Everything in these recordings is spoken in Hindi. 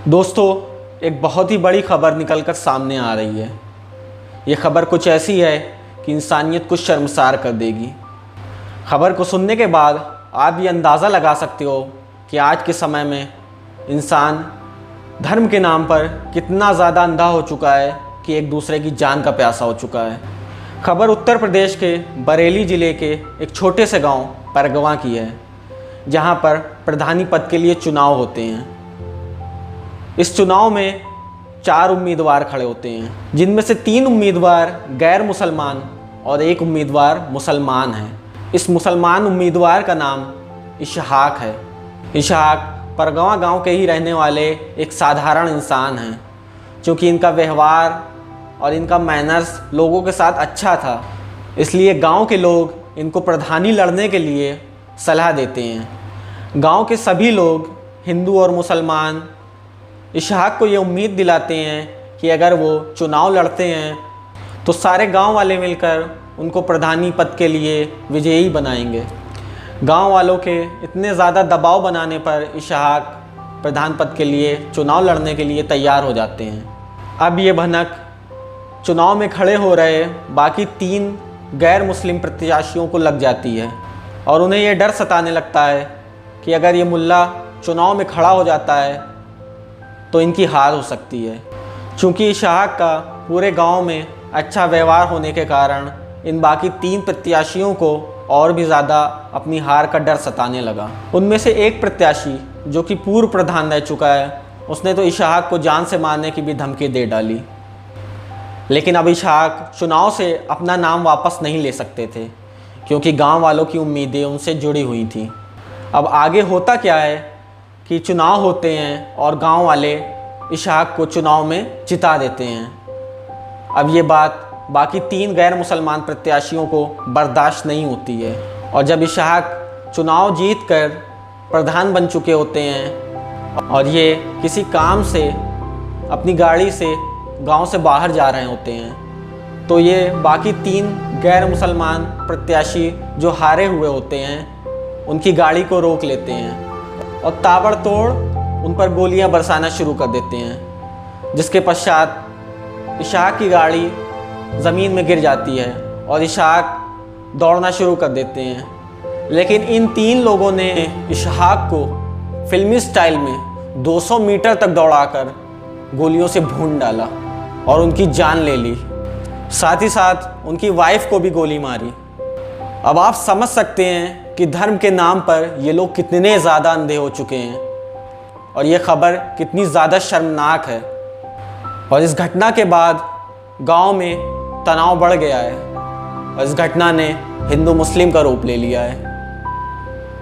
दोस्तों, एक बहुत ही बड़ी खबर निकलकर सामने आ रही है। ये खबर कुछ ऐसी है कि इंसानियत को शर्मसार कर देगी। खबर को सुनने के बाद आप ये अंदाज़ा लगा सकते हो कि आज के समय में इंसान धर्म के नाम पर कितना ज़्यादा अंधा हो चुका है कि एक दूसरे की जान का प्यासा हो चुका है। खबर उत्तर प्रदेश के बरेली ज़िले के एक छोटे से गांव परगवा की है, जहां पर प्रधानी पद के लिए चुनाव होते हैं। इस चुनाव में 4 उम्मीदवार खड़े होते हैं, जिनमें से 3 उम्मीदवार गैर मुसलमान और 1 उम्मीदवार मुसलमान है। इस मुसलमान उम्मीदवार का नाम इशहाक है। इशहाक परगवा गांव के ही रहने वाले एक साधारण इंसान हैं, क्योंकि इनका व्यवहार और इनका मैनर्स लोगों के साथ अच्छा था, इसलिए गांव के लोग इनको प्रधानी लड़ने के लिए सलाह देते हैं। गांव के सभी लोग, हिंदू और मुसलमान, इशहाक को ये उम्मीद दिलाते हैं कि अगर वो चुनाव लड़ते हैं तो सारे गांव वाले मिलकर उनको प्रधानी पद के लिए विजयी बनाएंगे। गांव वालों के इतने ज़्यादा दबाव बनाने पर इशहाक प्रधान पद के लिए चुनाव लड़ने के लिए तैयार हो जाते हैं। अब ये भनक चुनाव में खड़े हो रहे बाकी 3 गैर मुस्लिम प्रत्याशियों को लग जाती है और उन्हें ये डर सताने लगता है कि अगर ये मुल्ला चुनाव में खड़ा हो जाता है तो इनकी हार हो सकती है। चूँकि इशहाक का पूरे गांव में अच्छा व्यवहार होने के कारण इन बाकी 3 प्रत्याशियों को और भी ज़्यादा अपनी हार का डर सताने लगा। उनमें से एक प्रत्याशी, जो कि पूर्व प्रधान रह चुका है, उसने तो इशहाक को जान से मारने की भी धमकी दे डाली। लेकिन अब इशहाक चुनाव से अपना नाम वापस नहीं ले सकते थे, क्योंकि गांव वालों की उम्मीदें उनसे जुड़ी हुई थीं। अब आगे होता क्या है कि चुनाव होते हैं और गांव वाले इशहाक को चुनाव में जिता देते हैं। अब ये बात बाकी 3 गैर मुसलमान प्रत्याशियों को बर्दाश्त नहीं होती है, और जब इशहाक चुनाव जीत कर प्रधान बन चुके होते हैं और ये किसी काम से अपनी गाड़ी से गांव से बाहर जा रहे होते हैं, तो ये बाकी 3 गैर मुसलमान प्रत्याशी जो हारे हुए होते हैं उनकी गाड़ी को रोक लेते हैं और ताबड़तोड़ उन पर गोलियां बरसाना शुरू कर देते हैं, जिसके पश्चात इशहाक की गाड़ी ज़मीन में गिर जाती है और इशहाक दौड़ना शुरू कर देते हैं। लेकिन इन 3 लोगों ने इशहाक को फिल्मी स्टाइल में 200 मीटर तक दौड़ाकर गोलियों से भून डाला और उनकी जान ले ली। साथ ही साथ उनकी वाइफ को भी गोली मारी। अब आप समझ सकते हैं कि धर्म के नाम पर ये लोग कितने ज़्यादा अंधे हो चुके हैं और ये खबर कितनी ज़्यादा शर्मनाक है। और इस घटना के बाद गांव में तनाव बढ़ गया है और इस घटना ने हिंदू मुस्लिम का रूप ले लिया है।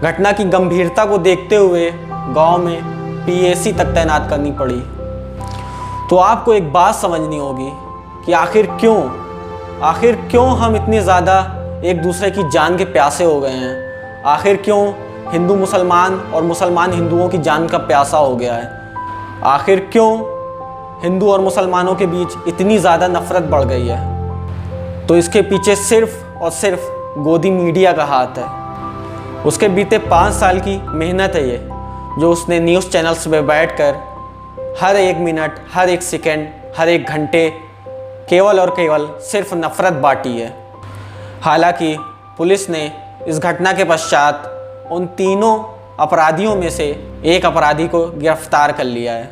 घटना की गंभीरता को देखते हुए गांव में पीएसी तक तैनात करनी पड़ी। तो आपको एक बात समझनी होगी कि आखिर क्यों हम इतने ज़्यादा एक दूसरे की जान के प्यासे हो गए हैं। आखिर क्यों हिंदू मुसलमान और मुसलमान हिंदुओं की जान का प्यासा हो गया है। आखिर क्यों हिंदू और मुसलमानों के बीच इतनी ज़्यादा नफरत बढ़ गई है। तो इसके पीछे सिर्फ और सिर्फ गोदी मीडिया का हाथ है। उसके बीते 5 साल की मेहनत है ये, जो उसने न्यूज़ चैनल्स में बैठकर हर 1 मिनट, हर 1 सेकंड, हर 1 घंटे केवल और केवल सिर्फ नफरत बांटी है। हालांकि पुलिस ने इस घटना के पश्चात उन 3 अपराधियों में से 1 अपराधी को गिरफ्तार कर लिया है।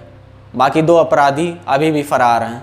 बाकी 2 अपराधी अभी भी फरार हैं।